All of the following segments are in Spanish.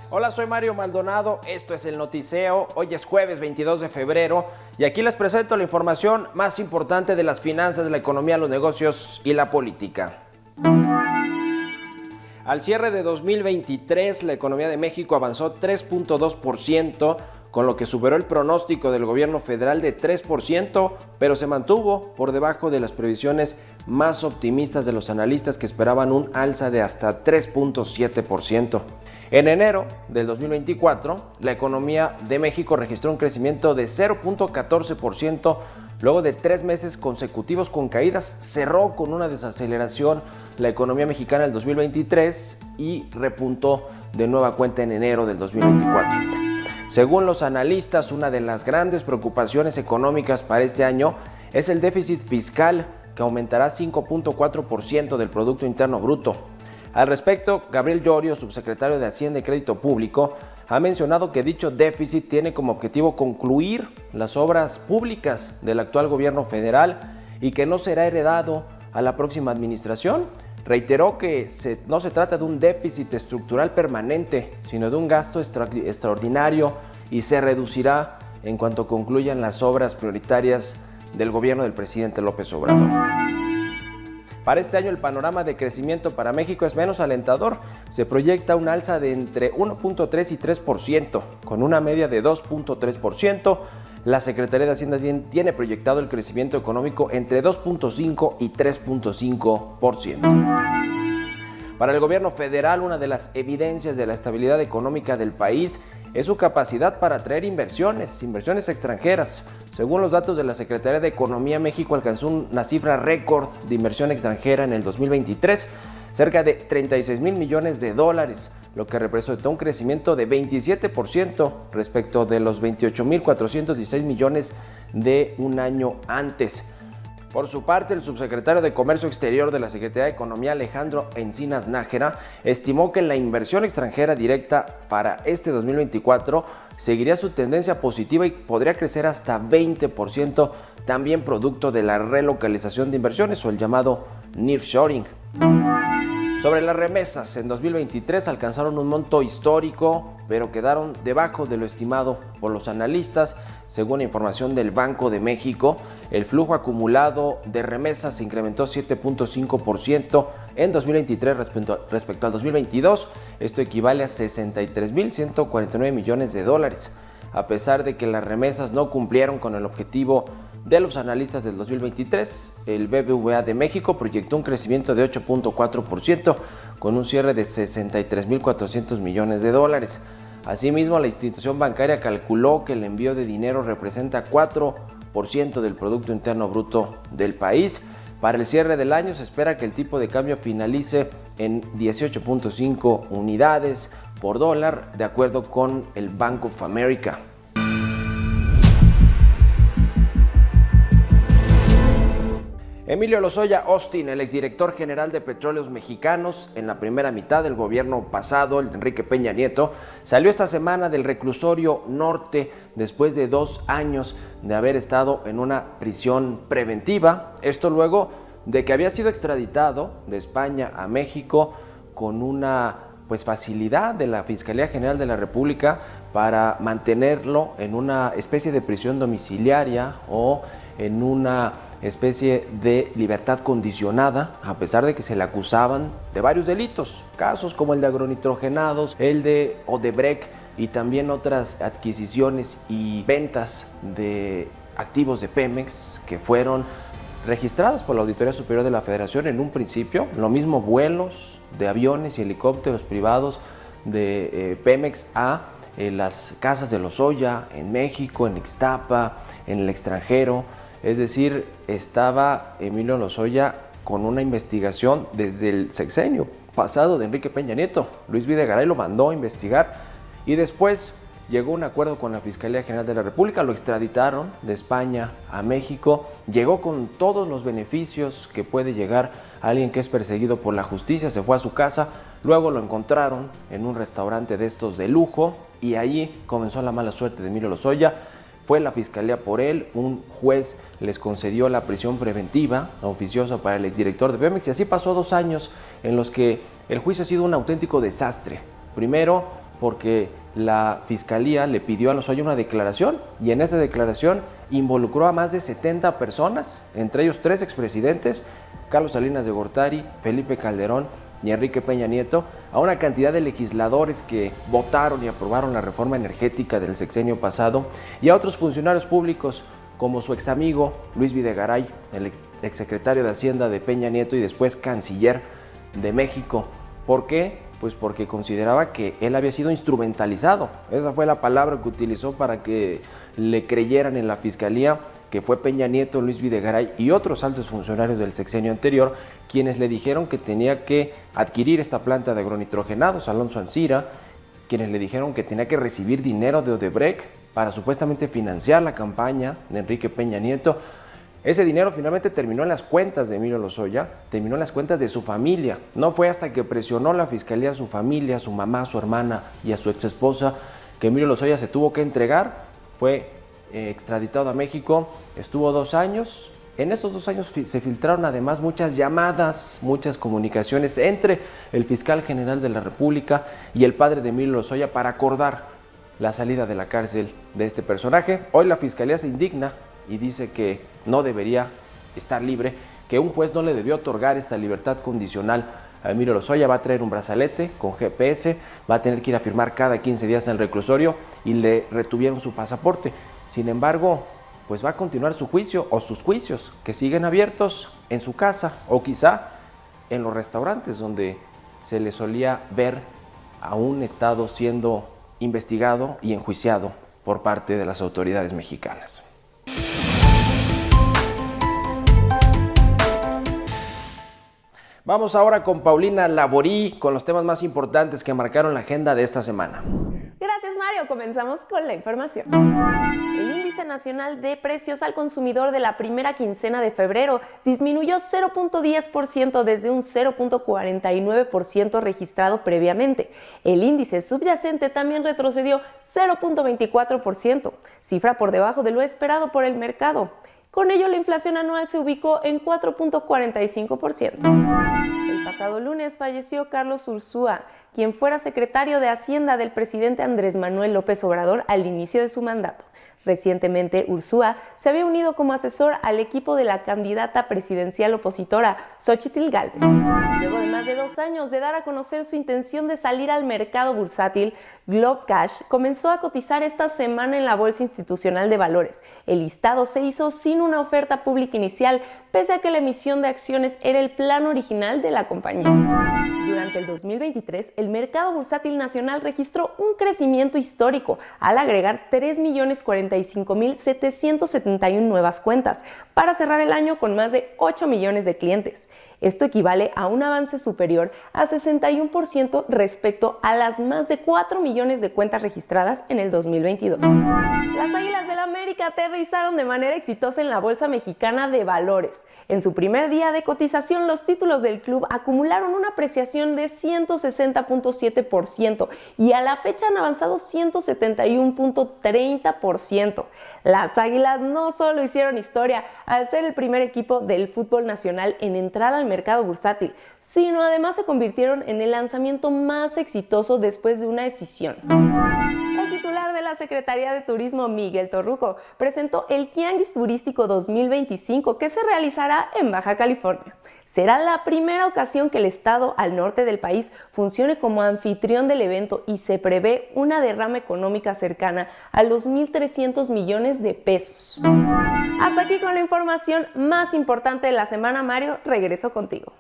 Hola, soy Mario Maldonado, esto es El Noticeo, hoy es jueves 22 de febrero y aquí les presento la información más importante de las finanzas, la economía, los negocios y la política. Al cierre de 2023, la economía de México avanzó 3.2%, con lo que superó el pronóstico del gobierno federal de 3%, pero se mantuvo por debajo de las previsiones más optimistas de los analistas que esperaban un alza de hasta 3.7%. En enero del 2024, la economía de México registró un crecimiento de 0.14%, luego de 3 meses consecutivos con caídas. Cerró con una desaceleración la economía mexicana en el 2023 y repuntó de nueva cuenta en enero del 2024. Según los analistas, una de las grandes preocupaciones económicas para este año es el déficit fiscal, que aumentará 5.4% del Producto Interno Bruto. Al respecto, Gabriel Llorio, subsecretario de Hacienda y Crédito Público, ha mencionado que dicho déficit tiene como objetivo concluir las obras públicas del actual gobierno federal y que no será heredado a la próxima administración. Reiteró que no se trata de un déficit estructural permanente, sino de un gasto extraordinario y se reducirá en cuanto concluyan las obras prioritarias del gobierno del presidente López Obrador. Para este año el panorama de crecimiento para México es menos alentador. Se proyecta un alza de entre 1.3 y 3%, con una media de 2.3%. La Secretaría de Hacienda tiene proyectado el crecimiento económico entre 2.5 y 3.5%. Para el gobierno federal, una de las evidencias de la estabilidad económica del país es su capacidad para atraer inversiones extranjeras. Según los datos de la Secretaría de Economía, México alcanzó una cifra récord de inversión extranjera en el 2023, cerca de 36,000 millones de dólares, lo que representó un crecimiento de 27% respecto de los 28,416 millones de un año antes. Por su parte, el subsecretario de Comercio Exterior de la Secretaría de Economía, Alejandro Encinas Nájera, estimó que la inversión extranjera directa para este 2024 seguiría su tendencia positiva y podría crecer hasta 20%, también producto de la relocalización de inversiones o el llamado nearshoring. Sobre las remesas, en 2023 alcanzaron un monto histórico, pero quedaron debajo de lo estimado por los analistas. Según información del Banco de México, el flujo acumulado de remesas se incrementó 7.5% en 2023 respecto al 2022. Esto equivale a 63,149 millones de dólares. A pesar de que las remesas no cumplieron con el objetivo de los analistas del 2023, el BBVA de México proyectó un crecimiento de 8.4% con un cierre de 63,400 millones de dólares. Asimismo, la institución bancaria calculó que el envío de dinero representa 4% del Producto Interno Bruto del país. Para el cierre del año se espera que el tipo de cambio finalice en 18.5 unidades por dólar, de acuerdo con el Bank of America. Emilio Lozoya Austin, el exdirector general de Petróleos Mexicanos, en la primera mitad del gobierno pasado, el de Enrique Peña Nieto, salió esta semana del reclusorio norte después de 2 años de haber estado en una prisión preventiva. Esto luego de que había sido extraditado de España a México con una facilidad de la Fiscalía General de la República para mantenerlo en una especie de prisión domiciliaria o en una especie de libertad condicionada, a pesar de que se le acusaban de varios delitos, casos como el de agronitrogenados, el de Odebrecht y también otras adquisiciones y ventas de activos de Pemex que fueron registradas por la Auditoría Superior de la Federación en un principio. Lo mismo vuelos de aviones y helicópteros privados de Pemex a las casas de Lozoya en México, en Ixtapa, en el extranjero. Es decir, estaba Emilio Lozoya con una investigación desde el sexenio pasado de Enrique Peña Nieto. Luis Videgaray lo mandó a investigar y después llegó a un acuerdo con la Fiscalía General de la República, lo extraditaron de España a México, llegó con todos los beneficios que puede llegar a alguien que es perseguido por la justicia, se fue a su casa, luego lo encontraron en un restaurante de estos de lujo y ahí comenzó la mala suerte de Emilio Lozoya. Fue la fiscalía por él, un juez les concedió la prisión preventiva oficiosa para el exdirector de Pemex y así pasó 2 años en los que el juicio ha sido un auténtico desastre. Primero, porque la Fiscalía le pidió a Lozoya una declaración y en esa declaración involucró a más de 70 personas, entre ellos 3 expresidentes, Carlos Salinas de Gortari, Felipe Calderón y Enrique Peña Nieto, a una cantidad de legisladores que votaron y aprobaron la reforma energética del sexenio pasado y a otros funcionarios públicos como su ex amigo Luis Videgaray, el exsecretario de Hacienda de Peña Nieto y después canciller de México. ¿Por qué? Pues porque consideraba que él había sido instrumentalizado. Esa fue la palabra que utilizó para que le creyeran en la Fiscalía, que fue Peña Nieto, Luis Videgaray y otros altos funcionarios del sexenio anterior quienes le dijeron que tenía que adquirir esta planta de agronitrogenados, Alonso Ancira, quienes le dijeron que tenía que recibir dinero de Odebrecht para supuestamente financiar la campaña de Enrique Peña Nieto. Ese dinero finalmente terminó en las cuentas de Emilio Lozoya, terminó en las cuentas de su familia. No fue hasta que presionó la Fiscalía a su familia, a su mamá, a su hermana y a su exesposa que Emilio Lozoya se tuvo que entregar. Fue extraditado a México, estuvo 2 años. En estos 2 años se filtraron además muchas llamadas, muchas comunicaciones entre el fiscal general de la República y el padre de Emilio Lozoya para acordar la salida de la cárcel de este personaje. Hoy la Fiscalía se indigna y dice que no debería estar libre, que un juez no le debió otorgar esta libertad condicional a Emilio Lozoya. Va a traer un brazalete con GPS, va a tener que ir a firmar cada 15 días en el reclusorio y le retuvieron su pasaporte. Sin embargo, pues va a continuar su juicio o sus juicios que siguen abiertos en su casa o quizá en los restaurantes donde se le solía ver a un Estado siendo investigado y enjuiciado por parte de las autoridades mexicanas. Vamos ahora con Paulina Laborí con los temas más importantes que marcaron la agenda de esta semana. Gracias, Mario. Comenzamos con la información. El índice nacional de precios al consumidor de la primera quincena de febrero disminuyó 0.10% desde un 0.49% registrado previamente. El índice subyacente también retrocedió 0.24%, cifra por debajo de lo esperado por el mercado. Con ello, la inflación anual se ubicó en 4.45%. El pasado lunes falleció Carlos Ursúa, quien fuera secretario de Hacienda del presidente Andrés Manuel López Obrador al inicio de su mandato. Recientemente, Ursúa se había unido como asesor al equipo de la candidata presidencial opositora, Xóchitl Gálvez. Luego de más de 2 años de dar a conocer su intención de salir al mercado bursátil, Globcash comenzó a cotizar esta semana en la Bolsa Institucional de Valores. El listado se hizo sin una oferta pública inicial, pese a que la emisión de acciones era el plan original de la compañía. Durante el 2023, el mercado bursátil nacional registró un crecimiento histórico al agregar 3.045.771 nuevas cuentas, para cerrar el año con más de 8 millones de clientes. Esto equivale a un avance superior a 61% respecto a las más de 4 millones de cuentas registradas en el 2022. Las Águilas del América aterrizaron de manera exitosa en la Bolsa Mexicana de Valores. En su primer día de cotización, los títulos del club acumularon una apreciación de 160.7% y a la fecha han avanzado 171.30%. Las Águilas no solo hicieron historia al ser el primer equipo del fútbol nacional en entrar al mercado bursátil, sino además se convirtieron en el lanzamiento más exitoso después de una escisión. El titular de la Secretaría de Turismo, Miguel Torruco, presentó el Tianguis Turístico 2025 que se realizará en Baja California. Será la primera ocasión que el estado al norte del país funcione como anfitrión del evento y se prevé una derrama económica cercana a los 1.300 millones de pesos. Hasta aquí con la información más importante de la semana, Mario. Regreso contigo.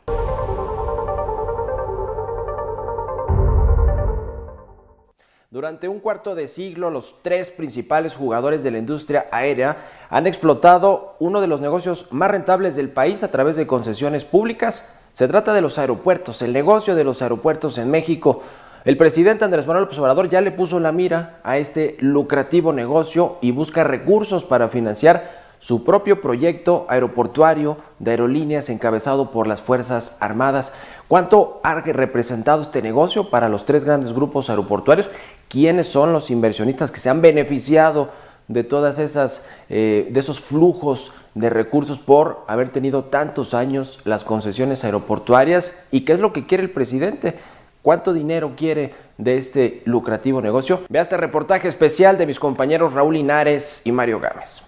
Durante un cuarto de siglo, los 3 principales jugadores de la industria aérea han explotado uno de los negocios más rentables del país a través de concesiones públicas. Se trata de los aeropuertos, el negocio de los aeropuertos en México. El presidente Andrés Manuel López Obrador ya le puso la mira a este lucrativo negocio y busca recursos para financiar su propio proyecto aeroportuario de aerolíneas encabezado por las Fuerzas Armadas. ¿Cuánto ha representado este negocio para los 3 grandes grupos aeroportuarios? ¿Quiénes son los inversionistas que se han beneficiado de todas esas, de esos flujos de recursos por haber tenido tantos años las concesiones aeroportuarias? ¿Y qué es lo que quiere el presidente? ¿Cuánto dinero quiere de este lucrativo negocio? Vea este reportaje especial de mis compañeros Raúl Linares y Mario Gámez.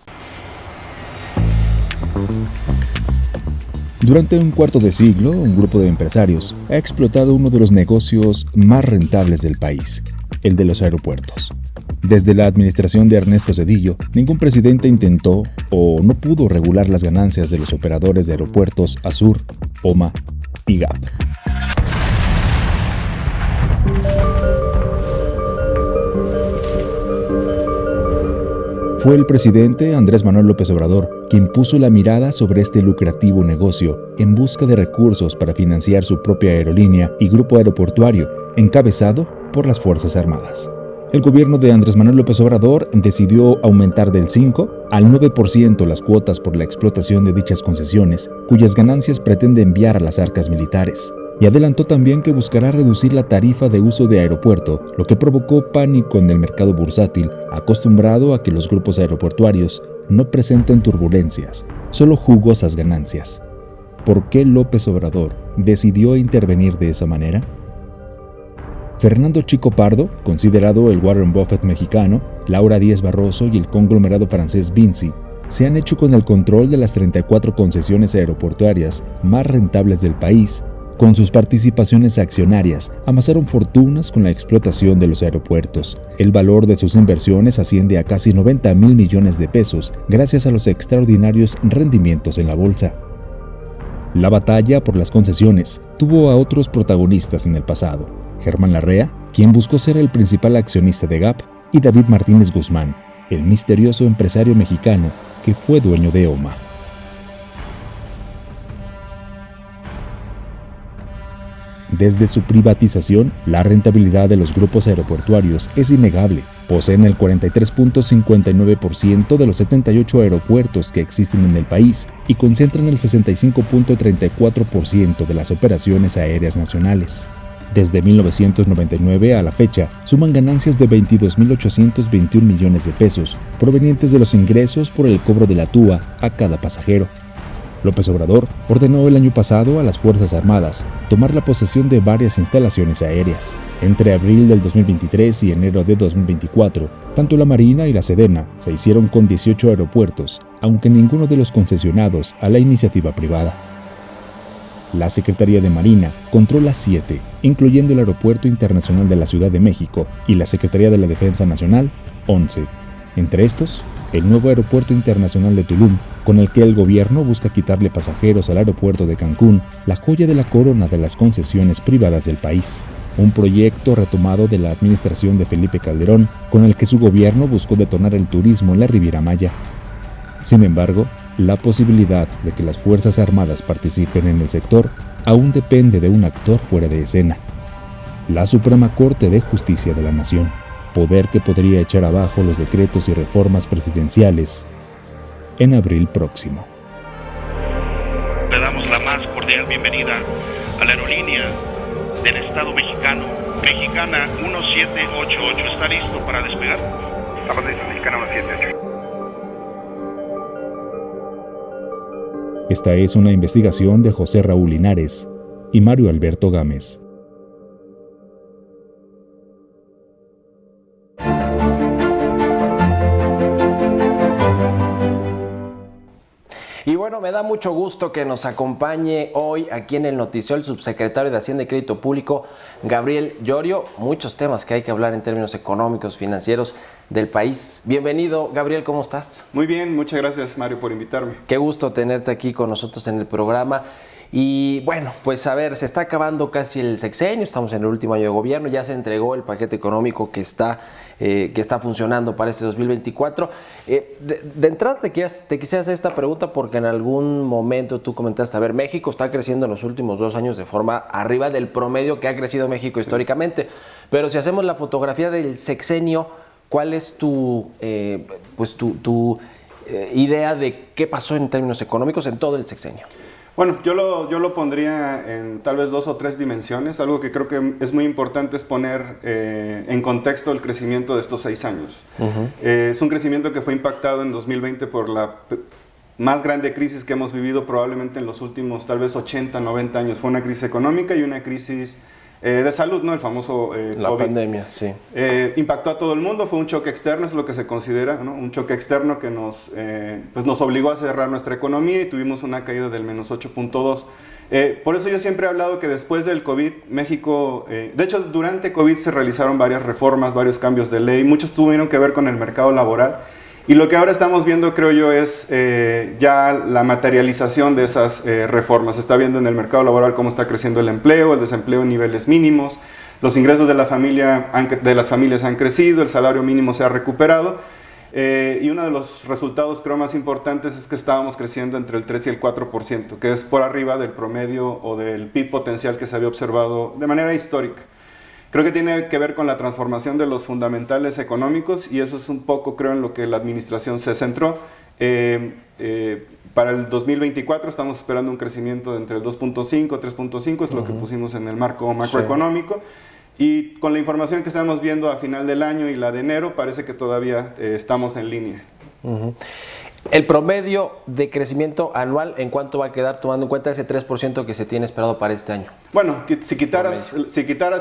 Durante un cuarto de siglo, un grupo de empresarios ha explotado uno de los negocios más rentables del país, el de los aeropuertos. Desde la administración de Ernesto Zedillo, ningún presidente intentó o no pudo regular las ganancias de los operadores de aeropuertos Azur, OMA y GAP. Fue el presidente Andrés Manuel López Obrador quien puso la mirada sobre este lucrativo negocio en busca de recursos para financiar su propia aerolínea y grupo aeroportuario, encabezado por las Fuerzas Armadas. El gobierno de Andrés Manuel López Obrador decidió aumentar del 5 al 9% las cuotas por la explotación de dichas concesiones, cuyas ganancias pretende enviar a las arcas militares. Y adelantó también que buscará reducir la tarifa de uso de aeropuerto, lo que provocó pánico en el mercado bursátil, acostumbrado a que los grupos aeroportuarios no presenten turbulencias, solo jugosas ganancias. ¿Por qué López Obrador decidió intervenir de esa manera? Fernando Chico Pardo, considerado el Warren Buffett mexicano, Laura Díaz Barroso y el conglomerado francés Vinci, se han hecho con el control de las 34 concesiones aeroportuarias más rentables del país. Con sus participaciones accionarias, amasaron fortunas con la explotación de los aeropuertos. El valor de sus inversiones asciende a casi 90,000 millones de pesos gracias a los extraordinarios rendimientos en la bolsa. La batalla por las concesiones tuvo a otros protagonistas en el pasado. Germán Larrea, quien buscó ser el principal accionista de GAP, y David Martínez Guzmán, el misterioso empresario mexicano que fue dueño de OMA. Desde su privatización, la rentabilidad de los grupos aeroportuarios es innegable. Poseen el 43.59% de los 78 aeropuertos que existen en el país y concentran el 65.34% de las operaciones aéreas nacionales. Desde 1999 a la fecha, suman ganancias de 22.821 millones de pesos, provenientes de los ingresos por el cobro de la TUA a cada pasajero. López Obrador ordenó el año pasado a las Fuerzas Armadas tomar la posesión de varias instalaciones aéreas. Entre abril del 2023 y enero de 2024, tanto la Marina y la Sedena se hicieron con 18 aeropuertos, aunque ninguno de los concesionados a la iniciativa privada. La Secretaría de Marina controla 7, incluyendo el Aeropuerto Internacional de la Ciudad de México, y la Secretaría de la Defensa Nacional, 11. Entre estos, el nuevo Aeropuerto Internacional de Tulum, con el que el gobierno busca quitarle pasajeros al aeropuerto de Cancún, la joya de la corona de las concesiones privadas del país. Un proyecto retomado de la administración de Felipe Calderón, con el que su gobierno buscó detonar el turismo en la Riviera Maya. Sin embargo, la posibilidad de que las Fuerzas Armadas participen en el sector aún depende de un actor fuera de escena: la Suprema Corte de Justicia de la Nación, poder que podría echar abajo los decretos y reformas presidenciales en abril próximo. Le damos la más cordial bienvenida a la aerolínea del Estado mexicano, Mexicana 1788. ¿Está listo para despegar? Estamos listos, Mexicana 1788. Esta es una investigación de José Raúl Linares y Mario Alberto Gámez. Y bueno, me da mucho gusto que nos acompañe hoy aquí en el noticiero el subsecretario de Hacienda y Crédito Público, Gabriel Llorio. Muchos temas que hay que hablar en términos económicos, financieros del país. Bienvenido, Gabriel, ¿cómo estás? Muy bien, muchas gracias, Mario, por invitarme. Qué gusto tenerte aquí con nosotros en el programa. Y bueno, pues a ver, se está acabando casi el sexenio, estamos en el último año de gobierno, ya se entregó el paquete económico que está funcionando para este 2024. De entrada te quisiera hacer esta pregunta porque en algún momento tú comentaste, a ver, México está creciendo en los últimos 2 años de forma arriba del promedio que ha crecido México históricamente, pero si hacemos la fotografía del sexenio, ¿cuál es tu idea de qué pasó en términos económicos en todo el sexenio? Bueno, yo lo pondría en tal vez 2 o 3 dimensiones. Algo que creo que es muy importante es poner en contexto el crecimiento de estos 6 años. Es un crecimiento que fue impactado en 2020 por la más grande crisis que hemos vivido probablemente en los últimos tal vez 80, 90 años. Fue una crisis económica y una crisis de salud, ¿no? El famoso la COVID. pandemia, sí. Impactó a todo el mundo, fue un choque externo, es lo que se considera, ¿no? Un choque externo que pues nos obligó a cerrar nuestra economía y tuvimos una caída del menos 8.2. Por eso yo siempre he hablado que después del COVID, México, de hecho durante COVID se realizaron varias reformas, varios cambios de ley, muchos tuvieron que ver con el mercado laboral. Y lo que ahora estamos viendo, creo yo, es ya la materialización de esas reformas. Se está viendo en el mercado laboral cómo está creciendo el empleo, el desempleo en niveles mínimos, los ingresos de las familias han crecido, el salario mínimo se ha recuperado. Y uno de los resultados, creo, más importantes es que estábamos creciendo entre el 3 y el 4%, que es por arriba del promedio o del PIB potencial que se había observado de manera histórica. Creo que tiene que ver con la transformación de los fundamentales económicos y eso es un poco, creo, en lo que la administración se centró. Para el 2024 estamos esperando un crecimiento de entre el 2.5 y 3.5, es lo que pusimos en el marco macroeconómico. Y con la información que estamos viendo a final del año y la de enero, parece que todavía estamos en línea. El promedio de crecimiento anual, ¿en cuánto va a quedar tomando en cuenta ese 3% que se tiene esperado para este año? Bueno, si quitaras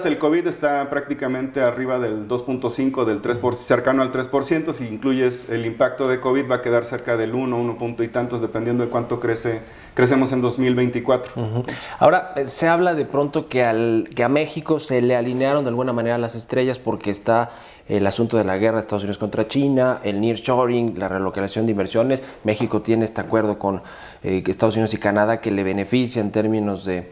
el COVID está prácticamente arriba del 2.5, del 3%, cercano al 3%. Si incluyes el impacto de COVID va a quedar cerca del 1 punto y tantos, dependiendo de cuánto crecemos en 2024. Ahora, se habla de pronto que a México se le alinearon de alguna manera las estrellas porque está el asunto de la guerra de Estados Unidos contra China, el nearshoring, la relocalización de inversiones. México tiene este acuerdo con Estados Unidos y Canadá que le beneficia en términos de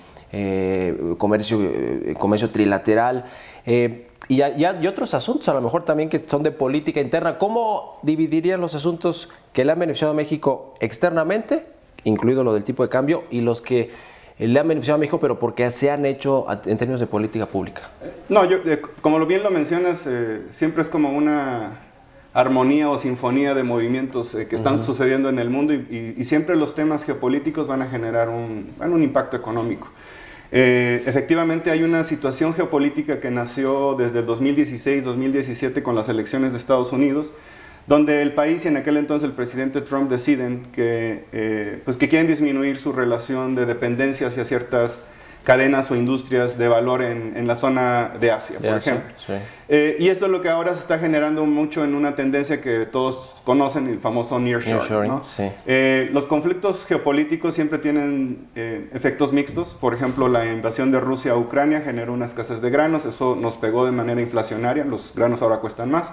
comercio trilateral y otros asuntos a lo mejor también que son de política interna. ¿Cómo dividirían los asuntos que le han beneficiado a México externamente, incluido lo del tipo de cambio, y los que le han beneficiado a México, pero porque se han hecho en términos de política pública? No, como bien lo mencionas, siempre es como una armonía o sinfonía de movimientos que están sucediendo en el mundo y siempre los temas geopolíticos van a generar un impacto económico. Efectivamente hay una situación geopolítica que nació desde el 2016-2017 con las elecciones de Estados Unidos, donde el país y en aquel entonces el presidente Trump deciden que quieren disminuir su relación de dependencia hacia ciertas cadenas o industrias de valor en la zona de Asia, por ejemplo. Sí. Y esto es lo que ahora se está generando mucho en una tendencia que todos conocen, el famoso nearshoring, ¿no? Sí. Los conflictos geopolíticos siempre tienen efectos mixtos. Por ejemplo, la invasión de Rusia a Ucrania generó una escasez de granos, eso nos pegó de manera inflacionaria, los granos ahora cuestan más.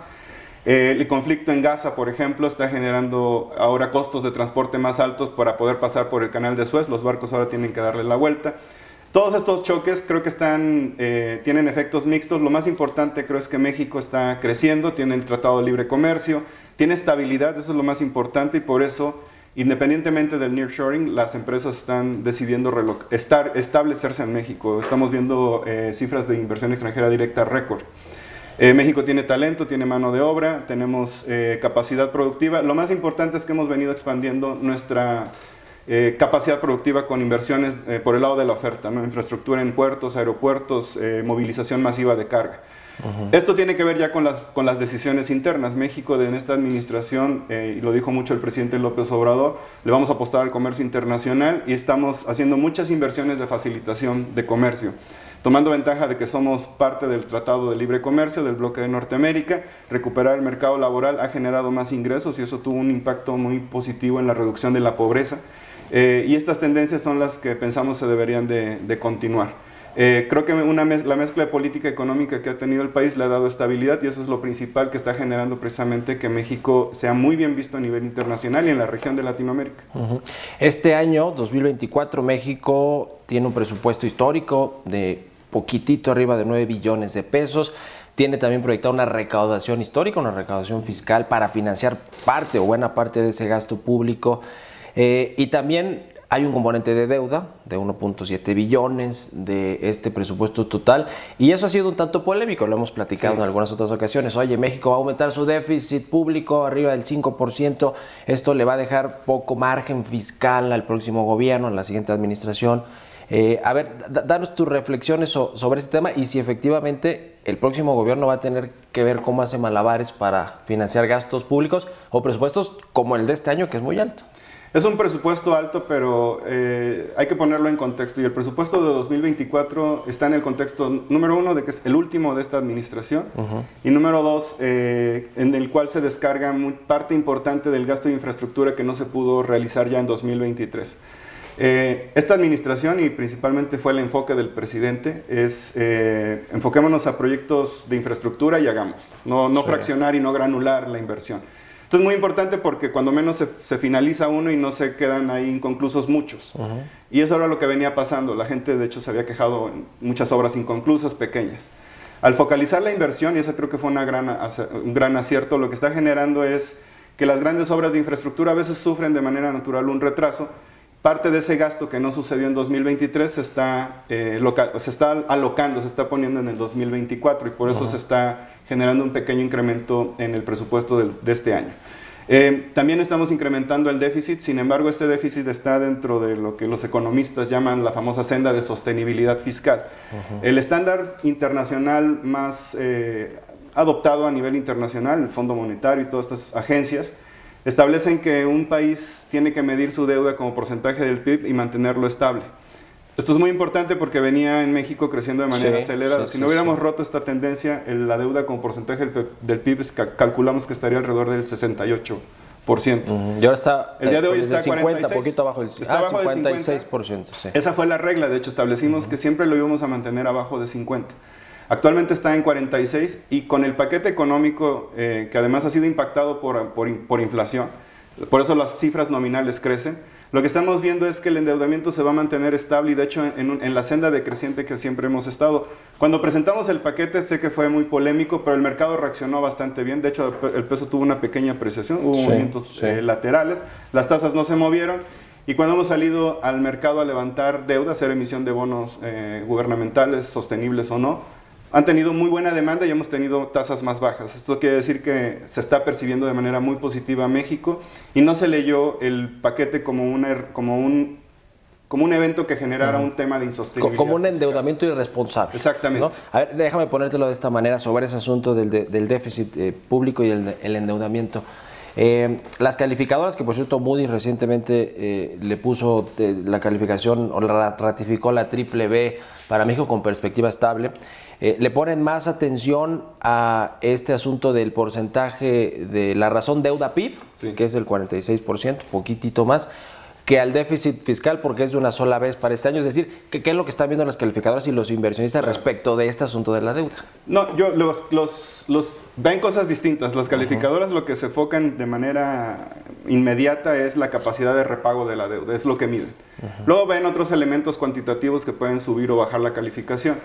El conflicto en Gaza, por ejemplo, está generando ahora costos de transporte más altos para poder pasar por el canal de Suez. Los barcos ahora tienen que darle la vuelta. Todos estos choques creo que tienen efectos mixtos. Lo más importante creo es que México está creciendo, tiene el Tratado de Libre Comercio, tiene estabilidad, eso es lo más importante y por eso, independientemente del nearshoring, las empresas están decidiendo establecerse en México. Estamos viendo cifras de inversión extranjera directa récord. México tiene talento, tiene mano de obra, tenemos capacidad productiva. Lo más importante es que hemos venido expandiendo nuestra capacidad productiva con inversiones por el lado de la oferta, ¿no? Infraestructura en puertos, aeropuertos, movilización masiva de carga. Esto tiene que ver ya con las decisiones internas. México en esta administración, y lo dijo mucho el presidente López Obrador, le vamos a apostar al comercio internacional y estamos haciendo muchas inversiones de facilitación de comercio, tomando ventaja de que somos parte del Tratado de Libre Comercio del bloque de Norteamérica. Recuperar el mercado laboral ha generado más ingresos y eso tuvo un impacto muy positivo en la reducción de la pobreza. Y estas tendencias son las que pensamos se deberían de continuar. Creo que la mezcla de política económica que ha tenido el país le ha dado estabilidad y eso es lo principal que está generando precisamente que México sea muy bien visto a nivel internacional y en la región de Latinoamérica. Este año, 2024, México tiene un presupuesto histórico de poquitito arriba de 9 billones de pesos. Tiene también proyectada una recaudación histórica, una recaudación fiscal para financiar parte o buena parte de ese gasto público. Y también hay un componente de deuda de 1.7 billones de este presupuesto total y eso ha sido un tanto polémico, lo hemos platicado en algunas otras ocasiones. Oye, México va a aumentar su déficit público arriba del 5%, esto le va a dejar poco margen fiscal al próximo gobierno, a la siguiente administración. A ver, danos tus reflexiones sobre este tema y si efectivamente el próximo gobierno va a tener que ver cómo hace malabares para financiar gastos públicos o presupuestos como el de este año, que es muy alto. Es un presupuesto alto, pero hay que ponerlo en contexto. Y el presupuesto de 2024 está en el contexto, número uno, de que es el último de esta administración. Y número dos, en el cual se descarga parte importante del gasto de infraestructura que no se pudo realizar ya en 2023. Esta administración, y principalmente fue el enfoque del presidente, es enfoquémonos a proyectos de infraestructura y hagámoslos. No fraccionar y no granular la inversión. Esto es muy importante porque cuando menos se finaliza uno y no se quedan ahí inconclusos muchos. Y eso era lo que venía pasando. La gente, de hecho, se había quejado en muchas obras inconclusas, pequeñas. Al focalizar la inversión, y eso creo que fue un gran acierto, lo que está generando es que las grandes obras de infraestructura a veces sufren de manera natural un retraso. Parte de ese gasto que no sucedió en 2023 se está alocando, se está poniendo en el 2024 y por eso se está generando un pequeño incremento en el presupuesto de este año. También estamos incrementando el déficit, sin embargo este déficit está dentro de lo que los economistas llaman la famosa senda de sostenibilidad fiscal. El estándar internacional más adoptado a nivel internacional, el Fondo Monetario y todas estas agencias, establecen que un país tiene que medir su deuda como porcentaje del PIB y mantenerlo estable. Esto es muy importante porque venía en México creciendo de manera acelerada. Si no hubiéramos roto esta tendencia, la deuda como porcentaje del PIB calculamos que estaría alrededor del 68%. Y ahora está, el día de hoy está 50, 46, poquito abajo del 56%. Sí. Esa fue la regla, de hecho establecimos que siempre lo íbamos a mantener abajo de 50. Actualmente está en 46 y con el paquete económico que además ha sido impactado por inflación, por eso las cifras nominales crecen, lo que estamos viendo es que el endeudamiento se va a mantener estable y de hecho en la senda decreciente que siempre hemos estado. Cuando presentamos el paquete sé que fue muy polémico, pero el mercado reaccionó bastante bien, de hecho el peso tuvo una pequeña apreciación, hubo movimientos laterales, las tasas no se movieron. Y cuando hemos salido al mercado a levantar deuda, hacer emisión de bonos gubernamentales, sostenibles o no, han tenido muy buena demanda y hemos tenido tasas más bajas. Esto quiere decir que se está percibiendo de manera muy positiva a México y no se leyó el paquete como un evento que generara un tema de insostenibilidad. Como un endeudamiento irresponsable. Exactamente. ¿No? A ver, déjame ponértelo de esta manera sobre ese asunto del déficit público y el endeudamiento. Las calificadoras, que por cierto Moody's recientemente le puso la calificación o la ratificó la BBB para México con perspectiva estable, le ponen más atención a este asunto del porcentaje de la razón deuda PIB, que es el 46%, poquitito más, que al déficit fiscal porque es de una sola vez para este año. Es decir, ¿qué es lo que están viendo las calificadoras y los inversionistas respecto de este asunto de la deuda? No, los ven cosas distintas. Las calificadoras lo que se enfocan de manera inmediata es la capacidad de repago de la deuda, es lo que miden. Luego ven otros elementos cuantitativos que pueden subir o bajar la calificación.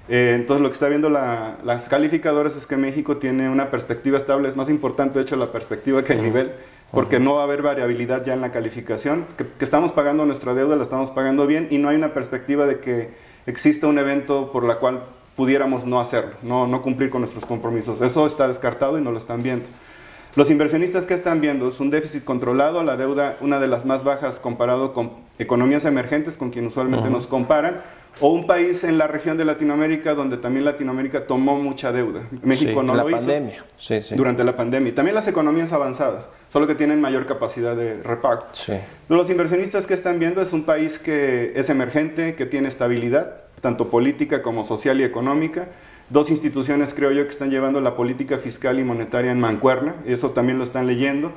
Entonces lo que está viendo las calificadoras es que México tiene una perspectiva estable, es más importante de hecho la perspectiva que el nivel, porque no va a haber variabilidad ya en la calificación, que estamos pagando nuestra deuda, la estamos pagando bien y no hay una perspectiva de que exista un evento por la cual pudiéramos no hacerlo, no cumplir con nuestros compromisos. Eso está descartado y no lo están viendo. Los inversionistas, ¿qué están viendo? Es un déficit controlado, la deuda una de las más bajas comparado con economías emergentes, con quien usualmente nos comparan, o un país en la región de Latinoamérica donde también Latinoamérica tomó mucha deuda. México no lo hizo durante la pandemia. Y también las economías avanzadas, solo que tienen mayor capacidad de repago. Los inversionistas que están viendo es un país que es emergente, que tiene estabilidad, tanto política como social y económica. Dos instituciones, creo yo, que están llevando la política fiscal y monetaria en mancuerna, eso también lo están leyendo.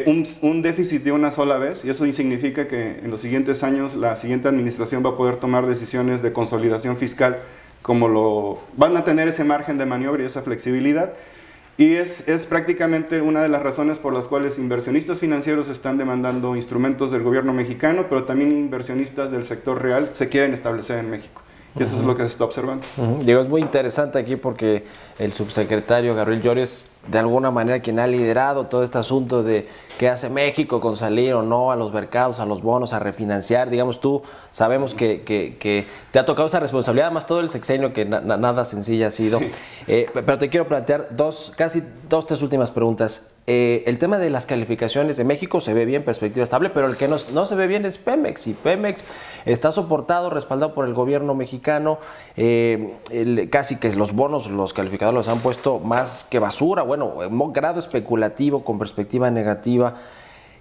Un déficit de una sola vez, y eso significa que en los siguientes años la siguiente administración va a poder tomar decisiones de consolidación fiscal, van a tener ese margen de maniobra y esa flexibilidad. Y es prácticamente una de las razones por las cuales inversionistas financieros están demandando instrumentos del gobierno mexicano, pero también inversionistas del sector real se quieren establecer en México. Y eso es lo que se está observando. Digo, es muy interesante aquí porque el subsecretario Gabriel Llorio es de alguna manera quien ha liderado todo este asunto de qué hace México con salir o no a los mercados, a los bonos, a refinanciar. Digamos, tú sabemos que te ha tocado esa responsabilidad, más todo el sexenio, que nada sencilla ha sido. Pero te quiero plantear tres últimas preguntas. El tema de las calificaciones de México se ve bien, perspectiva estable, pero el que no se ve bien es Pemex, y Pemex está soportado, respaldado por el gobierno mexicano. Casi que los bonos, los calificadores los han puesto más que basura, bueno, en grado especulativo, con perspectiva negativa.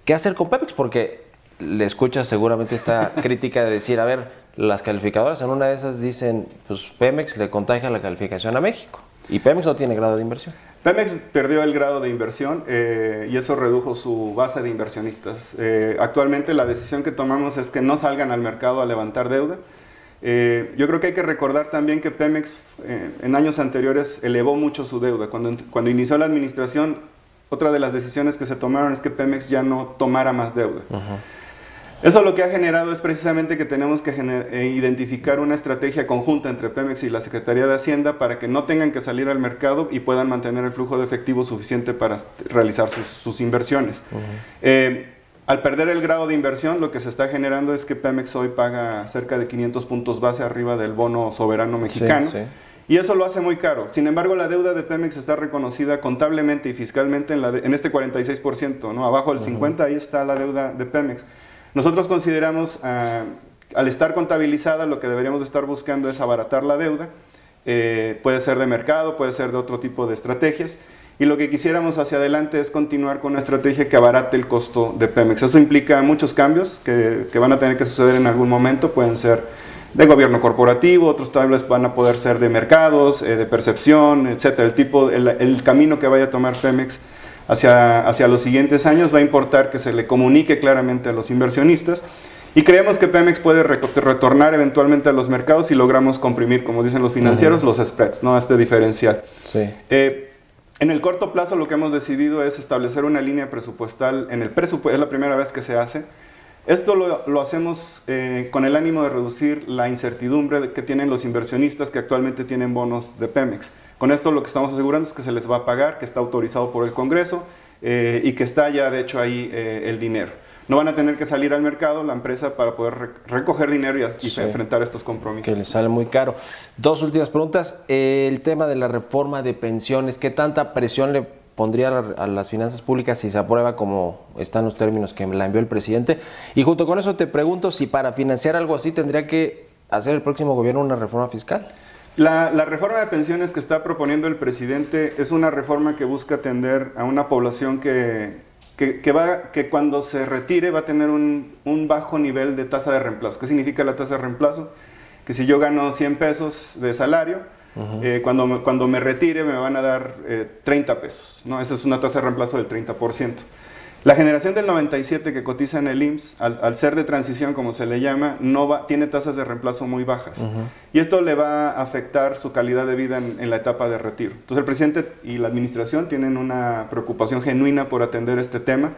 ¿Qué hacer con Pemex? Porque le escuchas seguramente esta crítica de decir, a ver, las calificadoras en una de esas dicen, pues Pemex le contagia la calificación a México y Pemex no tiene grado de inversión. Pemex perdió el grado de inversión y eso redujo su base de inversionistas. Actualmente la decisión que tomamos es que no salgan al mercado a levantar deuda. Yo creo que hay que recordar también que Pemex en años anteriores elevó mucho su deuda. Cuando inició la administración, otra de las decisiones que se tomaron es que Pemex ya no tomara más deuda. Eso lo que ha generado es precisamente que tenemos que identificar una estrategia conjunta entre Pemex y la Secretaría de Hacienda para que no tengan que salir al mercado y puedan mantener el flujo de efectivo suficiente para realizar sus inversiones. Al perder el grado de inversión, lo que se está generando es que Pemex hoy paga cerca de 500 puntos base arriba del bono soberano mexicano. Y eso lo hace muy caro. Sin embargo, la deuda de Pemex está reconocida contablemente y fiscalmente en este 46%, ¿no? Abajo del 50%, ahí está la deuda de Pemex. Nosotros consideramos, al estar contabilizada, lo que deberíamos de estar buscando es abaratar la deuda. Puede ser de mercado, puede ser de otro tipo de estrategias. Y lo que quisiéramos hacia adelante es continuar con una estrategia que abarate el costo de Pemex. Eso implica muchos cambios que van a tener que suceder en algún momento. Pueden ser de gobierno corporativo, otros tal vez van a poder ser de mercados, de percepción, etc. El camino que vaya a tomar Pemex hacia los siguientes años va a importar que se le comunique claramente a los inversionistas y creemos que Pemex puede retornar eventualmente a los mercados si logramos comprimir, como dicen los financieros, los spreads, ¿no? Este diferencial. Sí. En el corto plazo lo que hemos decidido es establecer una línea presupuestal en el presupuesto, es la primera vez que se hace. Esto lo hacemos con el ánimo de reducir la incertidumbre que tienen los inversionistas que actualmente tienen bonos de Pemex. Con esto lo que estamos asegurando es que se les va a pagar, que está autorizado por el Congreso y que está ya de hecho ahí el dinero. No van a tener que salir al mercado la empresa para poder recoger dinero y enfrentar estos compromisos. Que les sale muy caro. Dos últimas preguntas. El tema de la reforma de pensiones, ¿qué tanta presión le pondría a las finanzas públicas si se aprueba como están los términos que la envió el presidente? Y junto con eso te pregunto si para financiar algo así tendría que hacer el próximo gobierno una reforma fiscal. La reforma de pensiones que está proponiendo el presidente es una reforma que busca atender a una población que cuando se retire va a tener un bajo nivel de tasa de reemplazo. ¿Qué significa la tasa de reemplazo? Que si yo gano 100 pesos de salario, cuando me retire me van a dar 30 pesos, ¿no? Esa es una tasa de reemplazo del 30%. La generación del 97 que cotiza en el IMSS, al ser de transición, como se le llama, tiene tasas de reemplazo muy bajas. Y esto le va a afectar su calidad de vida en la etapa de retiro. Entonces el presidente y la administración tienen una preocupación genuina por atender este tema.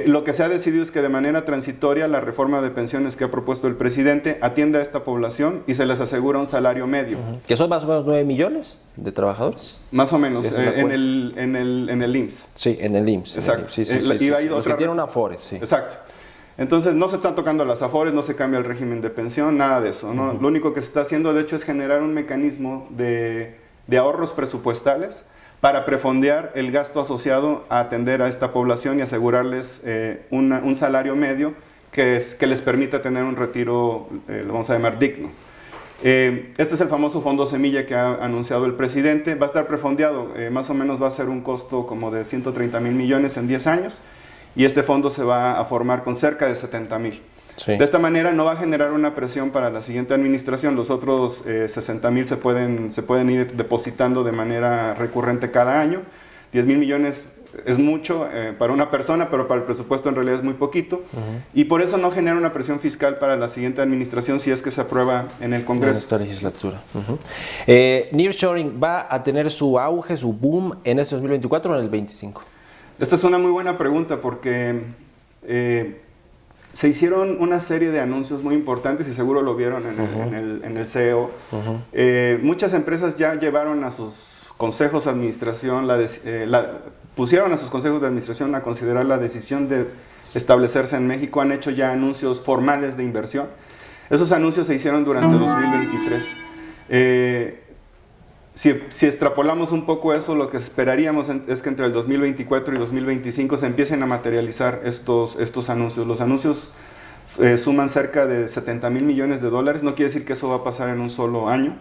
Lo que se ha decidido es que de manera transitoria la reforma de pensiones que ha propuesto el presidente atienda a esta población y se les asegura un salario medio. ¿Que son más o menos 9 millones de trabajadores? Más o menos, en el IMSS. Sí, en el IMSS. Exacto. Los que tienen una Afores, sí. Exacto. Entonces no se están tocando las Afores, no se cambia el régimen de pensión, nada de eso, ¿no? Lo único que se está haciendo de hecho es generar un mecanismo de ahorros presupuestales para prefondear el gasto asociado a atender a esta población y asegurarles un salario medio que les permita tener un retiro, lo vamos a llamar digno. Este es el famoso fondo semilla que ha anunciado el presidente. Va a estar prefondeado, más o menos va a ser un costo como de 130,000 millones en 10 años y este fondo se va a formar con cerca de 70,000. Sí. De esta manera no va a generar una presión para la siguiente administración. Los otros 60,000 se pueden ir depositando de manera recurrente cada año. 10,000 millones es mucho para una persona, pero para el presupuesto en realidad es muy poquito. Y por eso no genera una presión fiscal para la siguiente administración si es que se aprueba en el Congreso. En esta legislatura. Nearshoring va a tener su auge, su boom en este 2024 o en el 25. Esta es una muy buena pregunta porque se hicieron una serie de anuncios muy importantes y seguro lo vieron en el CEO. Muchas empresas ya llevaron a sus consejos de administración, pusieron a sus consejos de administración a considerar la decisión de establecerse en México, han hecho ya anuncios formales de inversión. Esos anuncios se hicieron durante 2023. Si extrapolamos un poco eso, lo que esperaríamos es que entre el 2024 y 2025 se empiecen a materializar estos anuncios. Los anuncios suman cerca de 70,000 millones de dólares, no quiere decir que eso va a pasar en un solo año.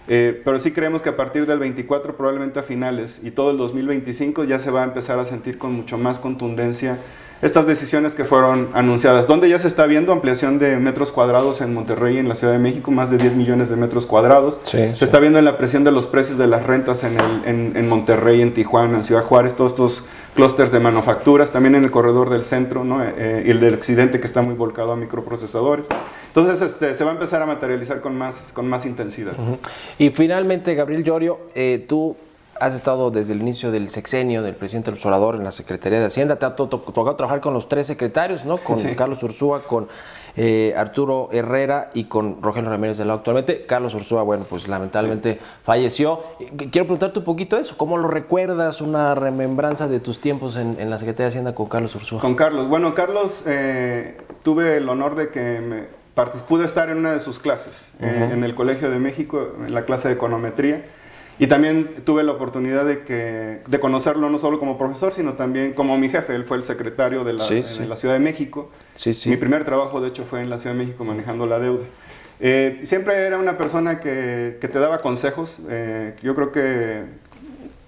Pero sí creemos que a partir del 24, probablemente a finales, y todo el 2025 ya se va a empezar a sentir con mucho más contundencia estas decisiones que fueron anunciadas, donde ya se está viendo ampliación de metros cuadrados en Monterrey y en la Ciudad de México, más de 10 millones de metros cuadrados. Se está viendo en la presión de los precios de las rentas en Monterrey, en Tijuana, en Ciudad Juárez, todos estos clústeres de manufacturas, también en el corredor del centro, ¿no? Y el del occidente, que está muy volcado a microprocesadores. Entonces se va a empezar a materializar con más intensidad. Y finalmente, Gabriel Llorio, tú has estado desde el inicio del sexenio del presidente López Obrador en la Secretaría de Hacienda. Te ha tocado trabajar con los 3 secretarios, ¿no? Con Carlos Ursúa, con Arturo Herrera y con Rogelio Ramírez de la O actualmente. Carlos Ursúa, bueno, pues lamentablemente falleció. Quiero preguntarte un poquito de eso. ¿Cómo lo recuerdas? Una remembranza de tus tiempos en la Secretaría de Hacienda con Carlos Ursúa. Con Carlos. Bueno, Carlos, tuve el honor de que pude estar en una de sus clases en el Colegio de México, en la clase de econometría. Y también tuve la oportunidad de conocerlo no solo como profesor, sino también como mi jefe. Él fue el secretario de la Ciudad de México. Mi primer trabajo, de hecho, fue en la Ciudad de México manejando la deuda. Siempre era una persona que te daba consejos. Yo creo que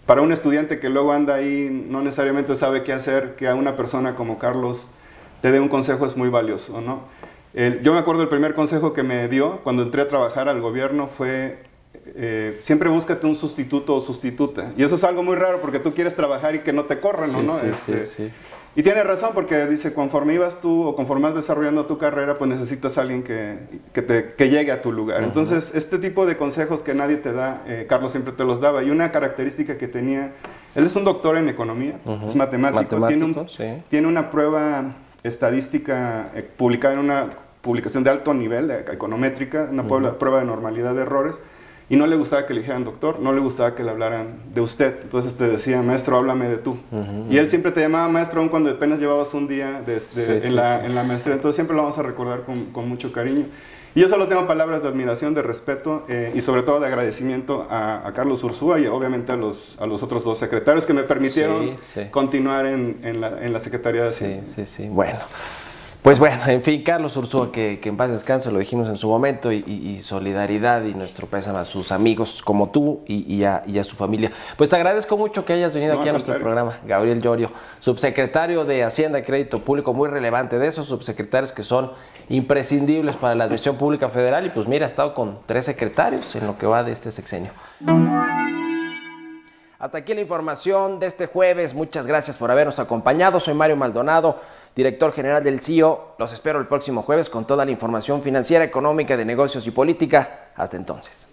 para un estudiante que luego anda ahí, no necesariamente sabe qué hacer, que a una persona como Carlos te dé un consejo es muy valioso, ¿no? Yo me acuerdo el primer consejo que me dio cuando entré a trabajar al gobierno fue: siempre búscate un sustituto o sustituta. Y eso es algo muy raro porque tú quieres trabajar y que no te corran, ¿no? Y tiene razón, porque dice, conforme ibas tú o conforme vas desarrollando tu carrera, pues necesitas a alguien que llegue a tu lugar. Entonces, este tipo de consejos que nadie te da, Carlos siempre te los daba. Y una característica que tenía, él es un doctor en economía, es matemático, tiene una prueba estadística publicada en una publicación de alto nivel, econométrica, una prueba de normalidad de errores. Y no le gustaba que le dijeran doctor, no le gustaba que le hablaran de usted. Entonces te decía, maestro, háblame de tú. Y él siempre te llamaba maestro, aun cuando apenas llevabas un día en la maestría. Entonces siempre lo vamos a recordar con mucho cariño. Y yo solo tengo palabras de admiración, de respeto y sobre todo de agradecimiento a Carlos Ursúa y obviamente a los otros 2 secretarios que me permitieron continuar en la Secretaría de Hacienda. Bueno. Pues bueno, en fin, Carlos Ursúa, que en paz descanse, lo dijimos en su momento, y solidaridad y nuestro pésame a sus amigos como tú y a su familia. Pues te agradezco mucho que hayas venido aquí a nuestro programa, Gabriel Llorio, subsecretario de Hacienda y Crédito Público, muy relevante, de esos subsecretarios que son imprescindibles para la Administración Pública Federal. Y pues mira, ha estado con 3 secretarios en lo que va de este sexenio. Hasta aquí la información de este jueves. Muchas gracias por habernos acompañado. Soy Mario Maldonado, director general del CIO. Los espero el próximo jueves con toda la información financiera, económica, de negocios y política. Hasta entonces.